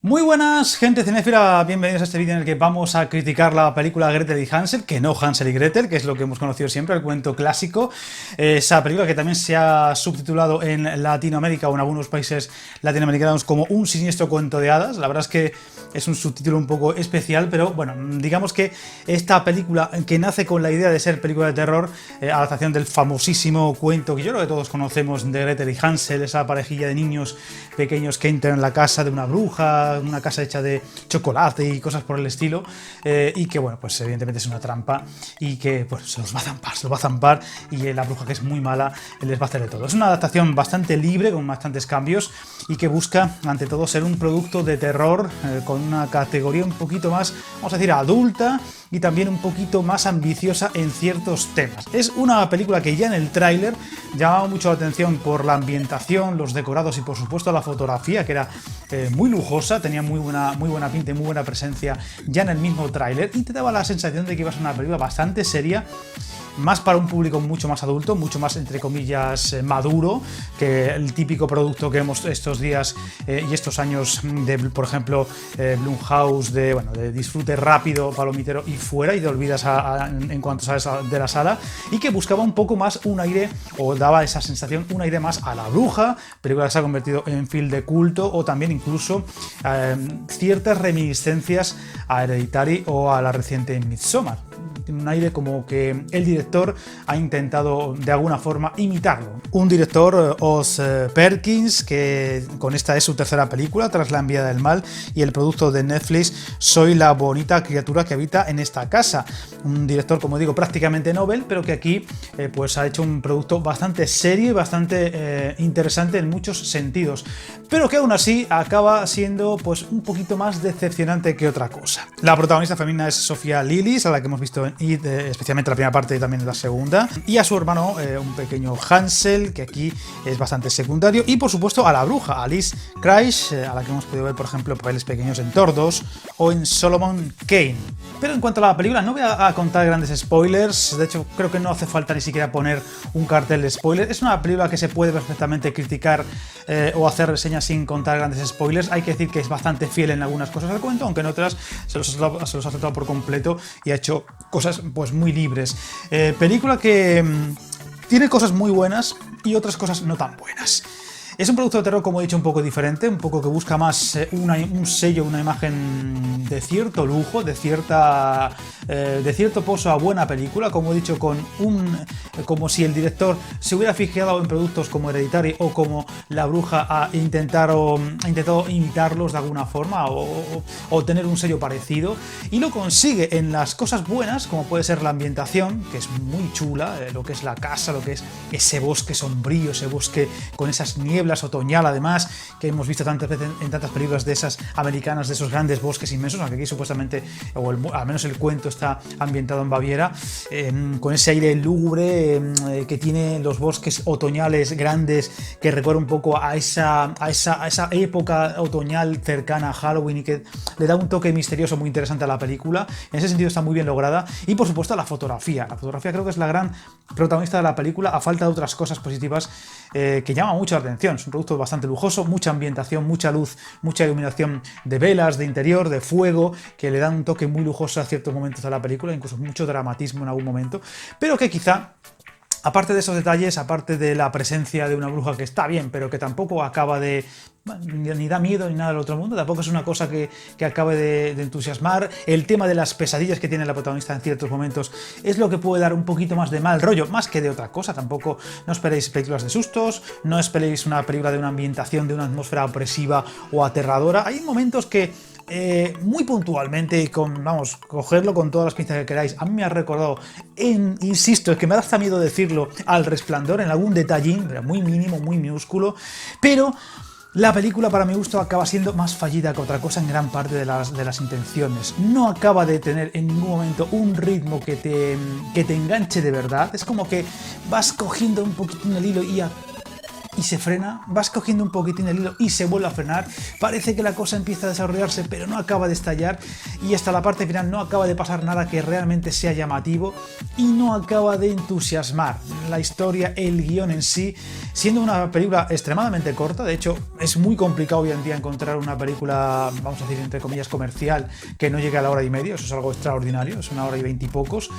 Muy buenas, gente cinéfila, bienvenidos a este vídeo en el que vamos a criticar la película Gretel y Hansel, que no Hansel y Gretel, que es lo que hemos conocido siempre, el cuento clásico. Esa película que también se ha subtitulado en Latinoamérica o en algunos países latinoamericanos como Un siniestro cuento de hadas. La verdad es que es un subtítulo un poco especial, pero bueno, digamos que esta película que nace con la idea de ser película de terror, adaptación del famosísimo cuento que yo creo que todos conocemos de Gretel y Hansel, esa parejilla de niños pequeños que entran en la casa de una bruja, una casa hecha de chocolate y cosas por el estilo, y que bueno, pues evidentemente es una trampa y que pues se los va a zampar y la bruja, que es muy mala, les va a hacer de todo. Es una adaptación bastante libre, con bastantes cambios, y que busca ante todo ser un producto de terror con una categoría un poquito más, vamos a decir, adulta, y también un poquito más ambiciosa en ciertos temas. Es una película que ya en el tráiler llamaba mucho la atención por la ambientación, los decorados y por supuesto la fotografía, que era muy lujosa, tenía muy buena pinta y muy buena presencia ya en el mismo tráiler, y te daba la sensación de que iba a ser una película bastante seria, más para un público mucho más adulto, mucho más, entre comillas, maduro, que el típico producto que vemos estos días y estos años de, por ejemplo, Blumhouse, de disfrute rápido, palomitero y fuera, y te olvidas en cuanto sales de la sala, y que buscaba un poco más un aire, o daba esa sensación, un aire más a La Bruja, película que se ha convertido en film de culto, o también incluso ciertas reminiscencias a Hereditary o a la reciente Midsommar. Tiene un aire como que el director ha intentado de alguna forma imitarlo. Un director, Oz Perkins, que con esta es su tercera película tras La enviada del mal, y el producto de Netflix Soy la bonita criatura que habita en esta casa. Un director, como digo, prácticamente novel, pero que aquí pues ha hecho un producto bastante serio y bastante interesante en muchos sentidos, pero que aún así acaba siendo pues un poquito más decepcionante que otra cosa. La protagonista femenina es Sofía Lillis, a la que hemos visto en It, especialmente la primera parte y también en la segunda, y a su hermano, un pequeño Hansel, que aquí es bastante secundario, y por supuesto a la bruja, Alice Krish, a la que hemos podido ver, por ejemplo, papeles pequeños en Thor 2 o en Solomon Kane. Pero en cuanto a la película, no voy a contar grandes spoilers, de hecho creo que no hace falta ni siquiera poner un cartel de spoilers. Es una película que se puede perfectamente criticar o hacer reseñas sin contar grandes spoilers. Hay que decir que es bastante fiel en algunas cosas al cuento, aunque en otras se los ha tratado por completo y ha hecho cosas pues muy libres. Película que tiene cosas muy buenas y otras cosas no tan buenas. Es un producto de terror, como he dicho, un poco diferente, un poco que busca más un sello, una imagen de cierto lujo, de cierto pozo a buena película, como he dicho, como si el director se hubiera fijado en productos como Hereditary o como La Bruja ha intentado imitarlos de alguna forma o tener un sello parecido, y lo consigue en las cosas buenas, como puede ser la ambientación, que es muy chula, lo que es la casa, lo que es ese bosque sombrío, ese bosque con esas nieblas otoñal, además, que hemos visto tantas veces en tantas películas de esas americanas, de esos grandes bosques inmensos, aunque aquí supuestamente, o al menos el cuento está ambientado en Baviera, con ese aire lúgubre que tiene los bosques otoñales grandes, que recuerda un poco a esa época otoñal cercana a Halloween, y que le da un toque misterioso muy interesante a la película. En ese sentido está muy bien lograda, y por supuesto la fotografía. La fotografía creo que es la gran protagonista de la película, a falta de otras cosas positivas que llaman mucho la atención. Es un producto bastante lujoso, mucha ambientación, mucha luz, mucha iluminación de velas, de interior, de fuego, que le dan un toque muy lujoso a ciertos momentos de la película, incluso mucho dramatismo en algún momento, pero que quizá, aparte de esos detalles, aparte de la presencia de una bruja que está bien, pero que tampoco acaba de ni da miedo ni nada del otro mundo, tampoco es una cosa que acabe de entusiasmar. El tema de las pesadillas que tiene la protagonista en ciertos momentos es lo que puede dar un poquito más de mal rollo, más que de otra cosa. Tampoco no esperéis películas de sustos, no esperéis una película de una ambientación, de una atmósfera opresiva o aterradora. Hay momentos que muy puntualmente, y cogerlo con todas las pinzas que queráis, a mí me ha recordado, insisto, es que me da hasta miedo decirlo, al Resplandor en algún detallín, pero muy mínimo, muy minúsculo, pero la película, para mi gusto, acaba siendo más fallida que otra cosa en gran parte de las intenciones. No acaba de tener en ningún momento un ritmo que te enganche de verdad. Es como que vas cogiendo un poquitín el hilo y y se frena, vas cogiendo un poquitín el hilo y se vuelve a frenar, parece que la cosa empieza a desarrollarse pero no acaba de estallar y hasta la parte final no acaba de pasar nada que realmente sea llamativo y no acaba de entusiasmar. La historia, el guión en sí, siendo una película extremadamente corta, de hecho es muy complicado hoy en día encontrar una película, vamos a decir entre comillas comercial, que no llegue a la hora y media, eso es algo extraordinario, es 1 hora y 20 y pocos.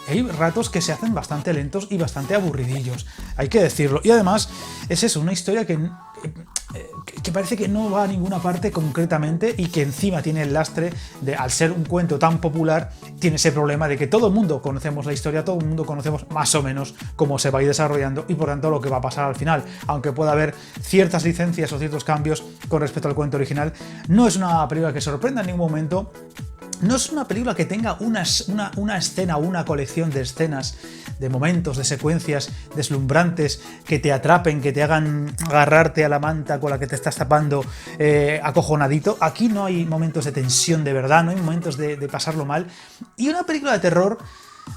Hay ratos que se hacen bastante lentos y bastante aburridillos, hay que decirlo. Y además es eso, una historia que parece que no va a ninguna parte concretamente y que encima tiene el lastre de, al ser un cuento tan popular, tiene ese problema de que todo el mundo conocemos la historia, todo el mundo conocemos más o menos cómo se va a ir desarrollando y por tanto lo que va a pasar al final. Aunque pueda haber ciertas licencias o ciertos cambios con respecto al cuento original, no es una película que sorprenda en ningún momento. No es una película que tenga una escena o una colección de escenas, de momentos, de secuencias deslumbrantes que te atrapen, que te hagan agarrarte a la manta con la que te estás tapando acojonadito. Aquí no hay momentos de tensión de verdad, no hay momentos de pasarlo mal. Y una película de terror,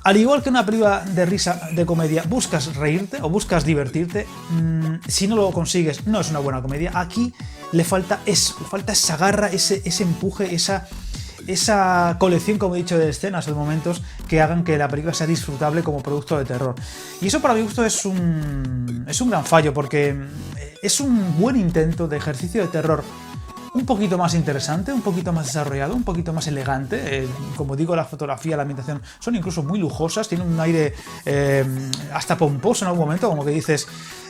al igual que una película de risa, de comedia, buscas reírte o buscas divertirte. Si no lo consigues, no es una buena comedia. Aquí le falta eso, le falta esa garra, ese empuje, esa colección, como he dicho, de escenas o de momentos que hagan que la película sea disfrutable como producto de terror. Y eso para mi gusto es un gran fallo, porque es un buen intento de ejercicio de terror un poquito más interesante, un poquito más desarrollado, un poquito más elegante. Como digo, la fotografía, la ambientación son incluso muy lujosas, tienen un aire hasta pomposo en algún momento, como que dices...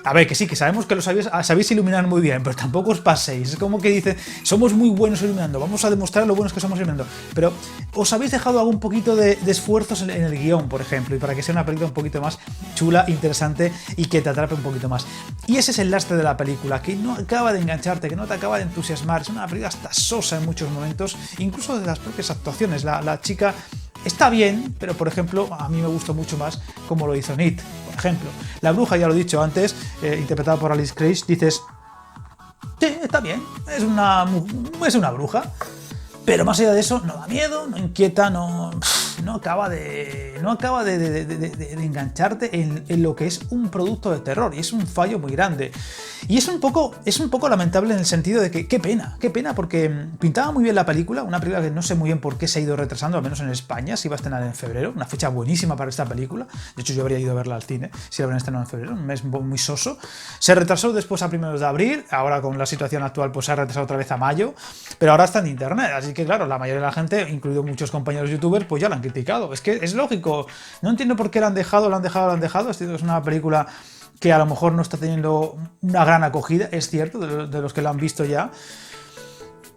A ver, que sí, que sabemos que lo sabéis iluminar muy bien, pero tampoco os paséis. Es como que dice, somos muy buenos iluminando, vamos a demostrar lo buenos que somos iluminando. Pero os habéis dejado algún poquito de esfuerzos en el guión, por ejemplo, y para que sea una película un poquito más chula, interesante y que te atrape un poquito más. Y ese es el lastre de la película, que no acaba de engancharte, que no te acaba de entusiasmar. Es una película hasta sosa en muchos momentos, incluso de las propias actuaciones. La chica... está bien, pero por ejemplo, a mí me gustó mucho más como lo hizo It, por ejemplo. La bruja, ya lo he dicho antes, interpretada por Alice Krige, dices, sí, está bien, es una bruja, pero más allá de eso, no da miedo, no inquieta, no acaba de engancharte en lo que es un producto de terror, y es un fallo muy grande. Y es un poco lamentable en el sentido de que qué pena, porque pintaba muy bien la película, una película que no sé muy bien por qué se ha ido retrasando, al menos en España, se iba a estrenar en febrero, una fecha buenísima para esta película. De hecho, yo habría ido a verla al cine si la habrían estrenado en febrero, un mes muy soso. Se retrasó después a primeros de abril, ahora con la situación actual pues se ha retrasado otra vez a mayo, pero ahora está en internet, así que claro, la mayoría de la gente, incluido muchos compañeros youtubers, pues ya la han criticado. Es que es lógico, no entiendo por qué la han dejado. Esto es una película que a lo mejor no está teniendo una gran acogida, es cierto, de los que la han visto ya,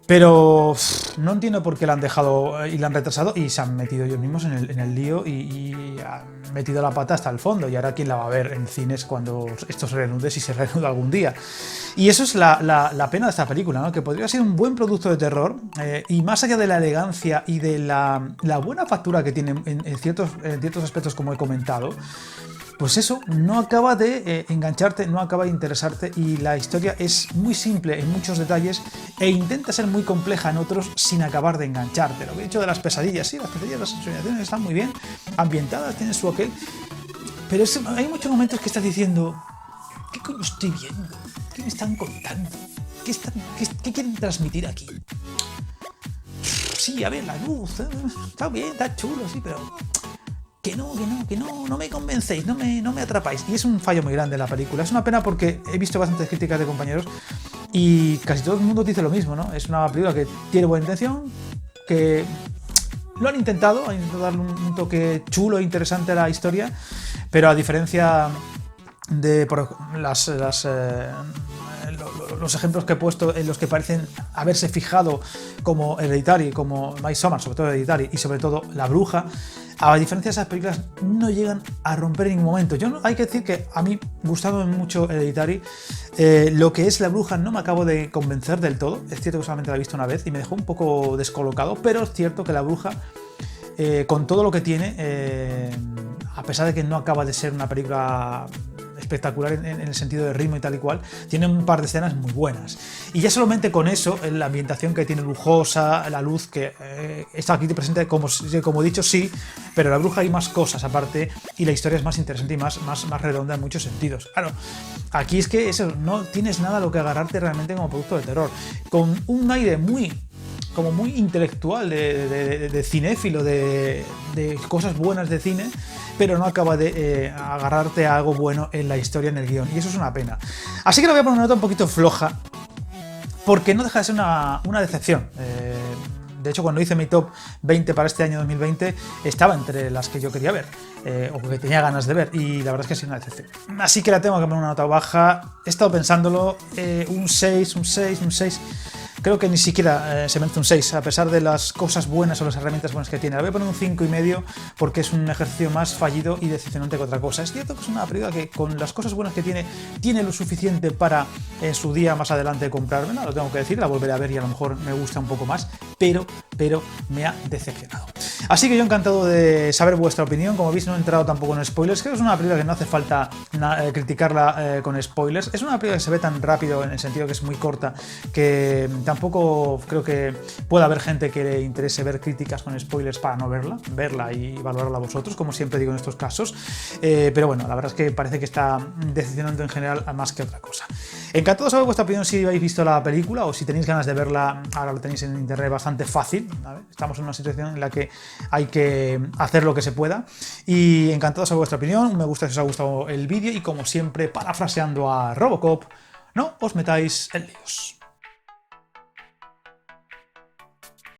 pero no entiendo por qué la han dejado y la han retrasado, y se han metido ellos mismos en el lío y han metido la pata hasta el fondo, y ahora quién la va a ver en cines cuando esto se reanude, si se reanuda algún día. Y eso es la pena de esta película, ¿no? Que podría ser un buen producto de terror, y más allá de la elegancia y de la buena factura que tiene en ciertos aspectos, como he comentado, pues eso, no acaba de engancharte, no acaba de interesarte, y la historia es muy simple en muchos detalles e intenta ser muy compleja en otros sin acabar de engancharte. Lo que he dicho de las pesadillas, sí, las pesadillas, las ensoñaciones están muy bien ambientadas, tienen su aquel, pero hay muchos momentos que estás diciendo, ¿qué coño estoy viendo? ¿Qué me están contando? ¿Qué quieren transmitir aquí? Sí, a ver, la luz, está bien, está chulo, sí, pero... que no me convencéis, no me atrapáis. Y es un fallo muy grande en la película. Es una pena porque he visto bastantes críticas de compañeros y casi todo el mundo dice lo mismo, ¿no? Es una película que tiene buena intención, que lo han intentado darle un toque chulo e interesante a la historia, pero a diferencia de los ejemplos que he puesto en los que parecen haberse fijado, como Hereditary, como Midsommar, sobre todo Hereditary, y sobre todo La Bruja, a diferencia de esas películas, no llegan a romper en ningún momento. Hay que decir que a mí, gustándome mucho Hereditary, lo que es La Bruja no me acabo de convencer del todo. Es cierto que solamente la he visto una vez y me dejó un poco descolocado, pero es cierto que La Bruja, con todo lo que tiene, a pesar de que no acaba de ser una película espectacular en el sentido de ritmo y tal y cual. Tiene un par de escenas muy buenas. Y ya solamente con eso, la ambientación que tiene lujosa, la luz que está aquí presente, como he dicho, sí, pero la bruja hay más cosas aparte y la historia es más interesante y más redonda en muchos sentidos. Claro, aquí es que eso, no tienes nada a lo que agarrarte realmente como producto de terror. Con un aire muy intelectual, de cinéfilo, de cosas buenas de cine, pero no acaba de agarrarte a algo bueno en la historia, en el guión, y eso es una pena. Así que le voy a poner una nota un poquito floja, porque no deja de ser una decepción. De hecho, cuando hice mi top 20 para este año 2020, estaba entre las que yo quería ver, o que tenía ganas de ver, y la verdad es que ha sido una decepción. Así que la tengo que poner una nota baja. He estado pensándolo, un 6. Creo que ni siquiera se merece un 6, a pesar de las cosas buenas o las herramientas buenas que tiene. Le voy a poner un 5,5 porque es un ejercicio más fallido y decepcionante que otra cosa. Es cierto que es una película que con las cosas buenas que tiene lo suficiente para en su día más adelante comprármela, lo tengo que decir, la volveré a ver y a lo mejor me gusta un poco más, pero me ha decepcionado. Así que yo encantado de saber vuestra opinión. Como veis, no he entrado tampoco en spoilers. Creo que es una película que no hace falta criticarla con spoilers. Es una película que se ve tan rápido en el sentido que es muy corta que tampoco creo que pueda haber gente que le interese ver críticas con spoilers para no verla y valorarla vosotros, como siempre digo en estos casos. Pero bueno, la verdad es que parece que está decepcionante en general más que otra cosa. Encantado de saber vuestra opinión si habéis visto la película o si tenéis ganas de verla. Ahora lo tenéis en internet bastante fácil, ¿vale? Estamos en una situación en la que hay que hacer lo que se pueda. Y encantado de saber vuestra opinión. Me gusta si os ha gustado el vídeo y como siempre, parafraseando a Robocop, no os metáis en líos.